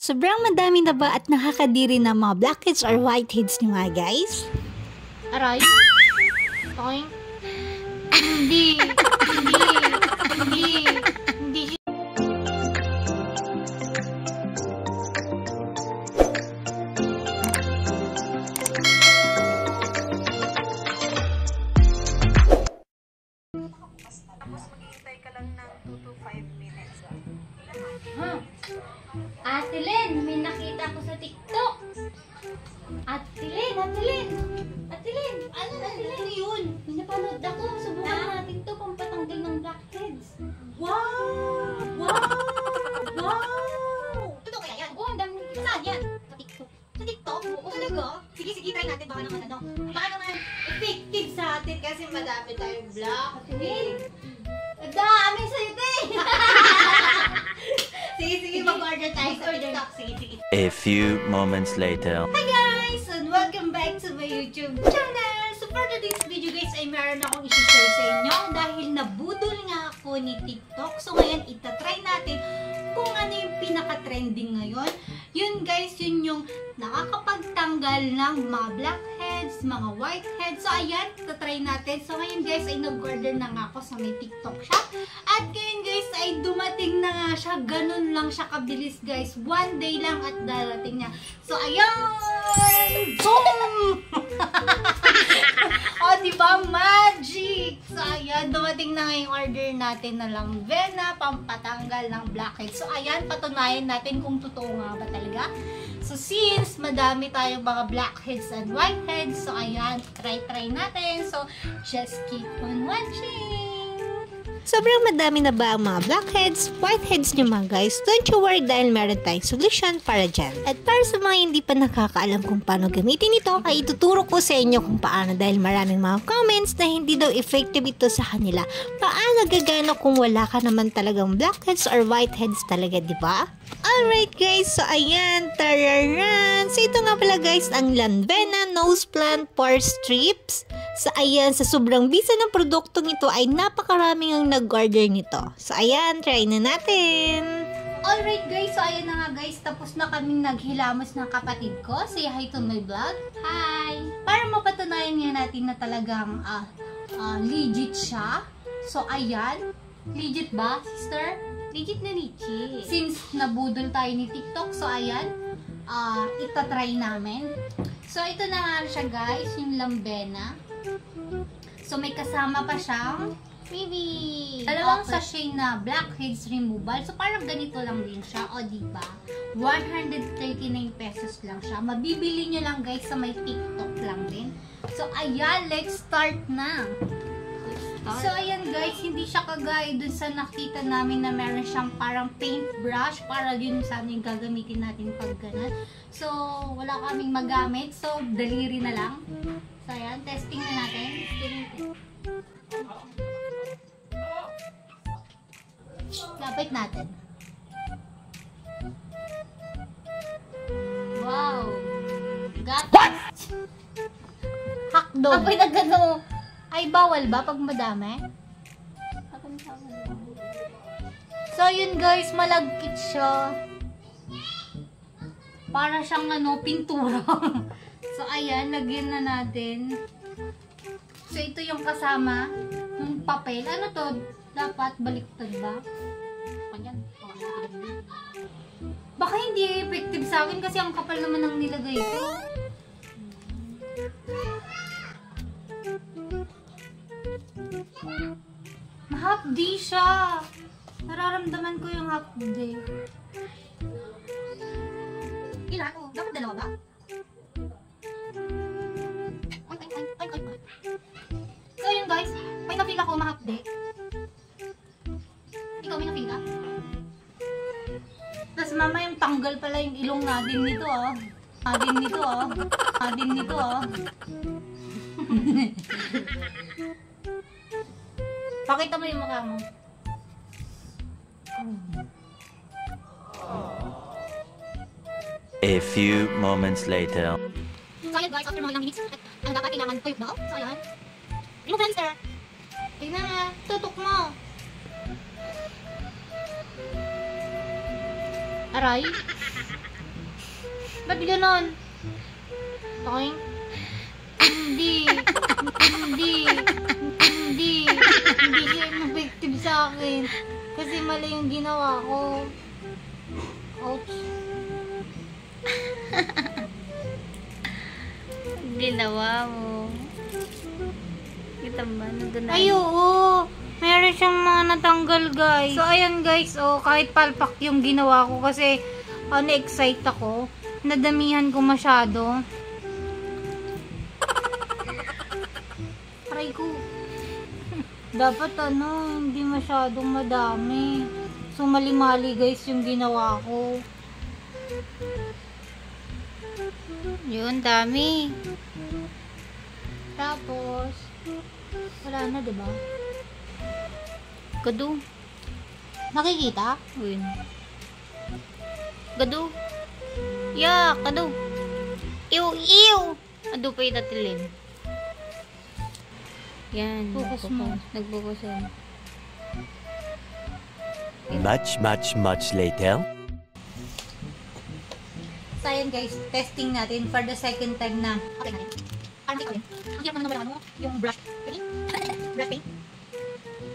Sobrang madami na ba at nakakadiri na mga blackheads or whiteheads nyo nga guys? Aray? Toing? Hindi. Tapos maghihintay ka lang ng 2 to 5 minutes. Ate Len, may nakita ko sa TikTok. Ate Len. Ano yun? May napanood ako. Subukan natin to pampatanggal ng blackheads. Wow! Totoo kaya yan? Oo, ang dami. Saan yan? Sa TikTok. Sa TikTok? Oo, talaga? Sige, try natin. Baka naman effective sa atin kasi madami tayong blackheads. Ang dami sa'yo, te! Sige, mag-order tayo sa TikTok. Sige. A few moments later. Hi guys! And welcome back to my YouTube channel! So for today's video guys ay meron akong i-share sa inyo dahil nabudol nga ako ni TikTok. So ngayon itatry natin kung ano yung pinaka-trending ngayon. Yun guys, yun yung nakakapagtanggal ng mga blackheads, mga whiteheads. So ayan, itatry natin. So ngayon guys ay nag-order na nga ako sa may TikTok shop. At ngayon guys ay dumating na nga siya. Ganun lang siya kabilis guys. One day lang at darating niya. So ayan! Boom! O diba? Magic! So ayan, dumating na nga yung order natin na lang Vena, pampatanggal ng blackheads. So ayan, patunayan natin kung totoo nga ba talaga. So since madami tayong mga blackheads and whiteheads, so ayan, try natin. So just keep on watching! Sobrang madami na ba ang mga blackheads, whiteheads nyo mga guys? Don't you worry dahil meron tayong solution para dyan. At para sa mga hindi pa nakakaalam kung paano gamitin ito, ay ituturo ko sa inyo kung paano dahil maraming mga comments na hindi daw effective ito sa kanila. Paano gagana kung wala ka naman talagang blackheads or whiteheads talaga, di ba? Alright guys, so ayan, tararan! So ito nga pala guys, ang Lanvena Nose Plant Pore Strips. So ayan, sa sobrang bisa ng produktong ito ay napakaraming ang nag-order nito. So ayan, try na natin! Alright guys, so ayan na nga guys, tapos na kaming naghilamos ng kapatid ko. Say hi to my vlog. Hi! Para mapatunayan nga natin na talagang legit siya. So ayan, legit ba sister? Legit na legit. Since nabudol tayo ni TikTok, so ayan, itatry namin. So ito na nga siya guys, yung Lanvena. So may kasama pa siyang maybe dalawang sachet na blackheads removal. So parang ganito lang din siya, o diba? 139 pesos lang siya. Mabibili nyo lang guys sa may TikTok lang din. So ayan, let's start na. So ayan guys, hindi siya kagaya dun sa nakita namin na meron siyang parang paintbrush para yun sana yung gagamitin natin pag ganun. So wala kaming magamit, so daliri na lang. So ayan, testing na natin. Lapit natin. Wow! What? Hakdo. Apoy na gano'n. Ay, bawal ba pag madami? So, yun guys, malagkit siya. Para siyang pintura. So, ayan, lagyan na natin. So, ito yung kasama ng papel. Ano to? Dapat baliktad ba? Baka hindi effective sa akin kasi ang kapal naman ng nilagay ko. Mahapdi siya. Nararamdaman ko yung hapdi. Ilan? Oh, dapat dalawa ba? Ay. So yun guys, may na-feel ako mahapdi. Ikaw may na-feel ka? Tapos mama yung tanggal pala yung ilong natin nito oh. Natin nito oh. Pakita mo yung mukha mo. A few moments later. So ayan guys, after mga ilang minutes, ang dapat kailangan tuyok daw. So ayan. Yung friendster. Tignan nga, tutok mo. Aray. Ba't ganon? Toing? Hindi siya effective sa akin. Kasi mali yung ginawa ko. Ouch. Ginawa mo. Kita ba? Nandun na. Ay, oo. Meron siyang mga natanggal, guys. So, ayan, guys. Oh, kahit palpak yung ginawa ko kasi na-excite ako. Nadamihan ko masyado. Aray ko. Dapat hindi masyadong madami. So, mali-mali, guys, yung ginawa ko. Yun, dami. Tapos, wala na, diba? Gado. Nakikita? Uy. Gado. Yak, gado. Ew. Ado pa itatilim. Yan. Focus mo. Nag-focus yan. Much later. So, ayan guys, testing natin for the second time na. Okay natin. Parang ikaw din. Ang hirap naman naman yung brush. Okay? Brush paint.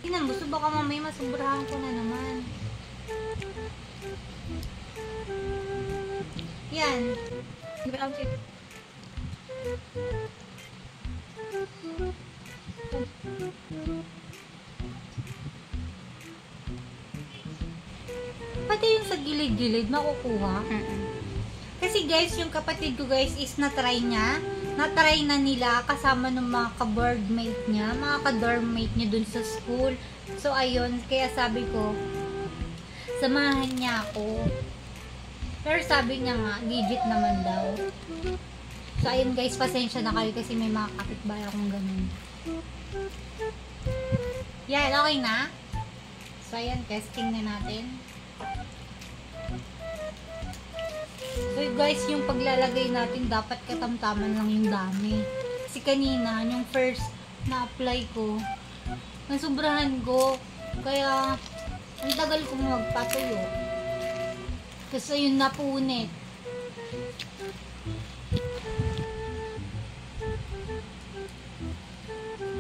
Tingnan mo, so baka mamaya masubrahan ko na naman. Yan. Hindi ba outfit? Pati yung sa gilid-gilid makukuha. Kasi guys, yung kapatid ko guys is na-try niya. Na-try na nila kasama ng mga ka-boardmate niya, mga ka-dormmate niya dun sa school. So ayun, kaya sabi ko, samahan niya ako. Pero sabi niya nga, legit naman daw. So ayun guys, pasensya na kayo kasi may mga kapitbahay akong ganun. Yan, okay na? So ayan, testing na natin. So guys, yung paglalagay natin dapat katamtaman lang yung dami. Kasi kanina, yung first na apply ko, nasubrahan ko. Kaya, ang tagal kong magpatuyo. Kasi yun napunit.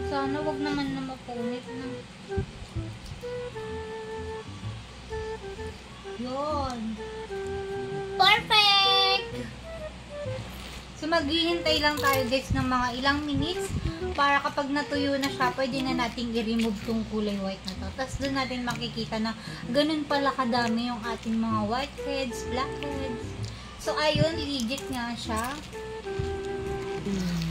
Sana wag naman na mapunit na. Yun. Perfect! So, maghihintay lang tayo guys ng mga ilang minutes para kapag natuyo na siya, pwede na natin i-remove tong kulay white na to. Tapos doon natin makikita na ganun pala kadami yung ating mga whiteheads, blackheads. So, ayun, legit nga siya.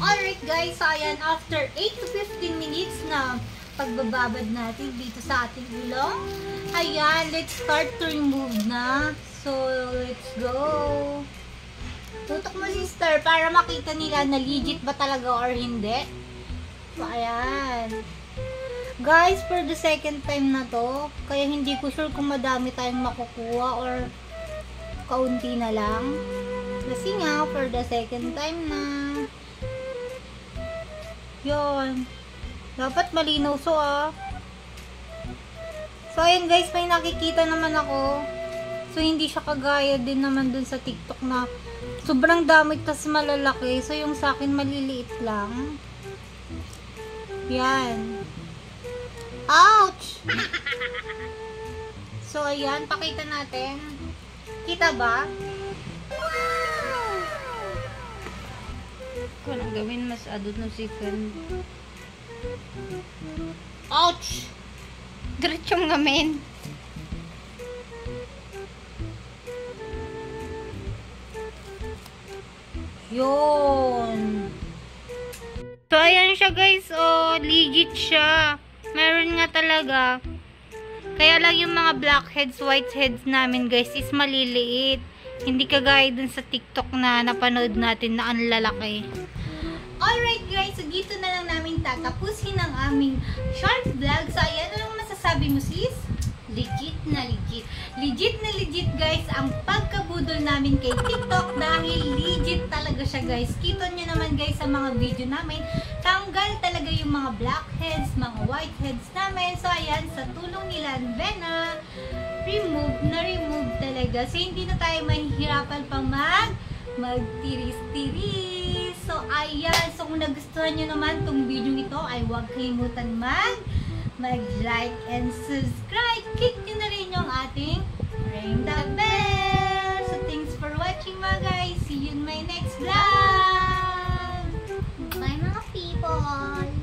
Alright guys, so ayan, after 8 to 15 minutes na pagbababad natin dito sa ating ilong, ayan, let's start to remove na. So, let's go. Tutok mo, sister, para makita nila na legit ba talaga or hindi. So, ayan. Guys, for the second time na to, kaya hindi ko sure kung madami tayong makukuha or kaunti na lang. Kasi nga, for the second time na. Yun. Dapat malinaw so So, ayan guys, may nakikita naman ako. So, hindi siya kagaya din naman dun sa TikTok na sobrang dami tas malalaki. So, yung sa akin maliliit lang. Yan. Ouch! So, ayan. Pakita natin. Kita ba? Kung ang gawin, mas adot no second. Ouch! Diretsong ngamin. Yun. So, ayan siya guys. Oh, legit siya. Meron nga talaga. Kaya lang yung mga blackheads, whiteheads namin guys is maliliit. Hindi kagaya dun sa TikTok na napanood natin na ang lalaki. Alright guys, so dito na lang namin tatapusin ang aming short vlog. So ayan, anong masasabi mo sis? Legit na legit. Legit na legit guys ang pagkabudol namin kay TikTok dahil legit talaga siya guys. Kita nyo naman guys sa mga video namin. Tanggal talaga yung mga blackheads, mga whiteheads namin. So ayan, sa tulong nila Vena, remove talaga. So hindi na tayo mahihirapan pang magtiris-tiris. So, ayan. So, kung nagustuhan nyo naman tong video ito, ay huwag kalimutan mag-like and subscribe. Click nyo na rin yung ating ring the bell. So, thanks for watching mga guys. See you in my next vlog. Bye mga people!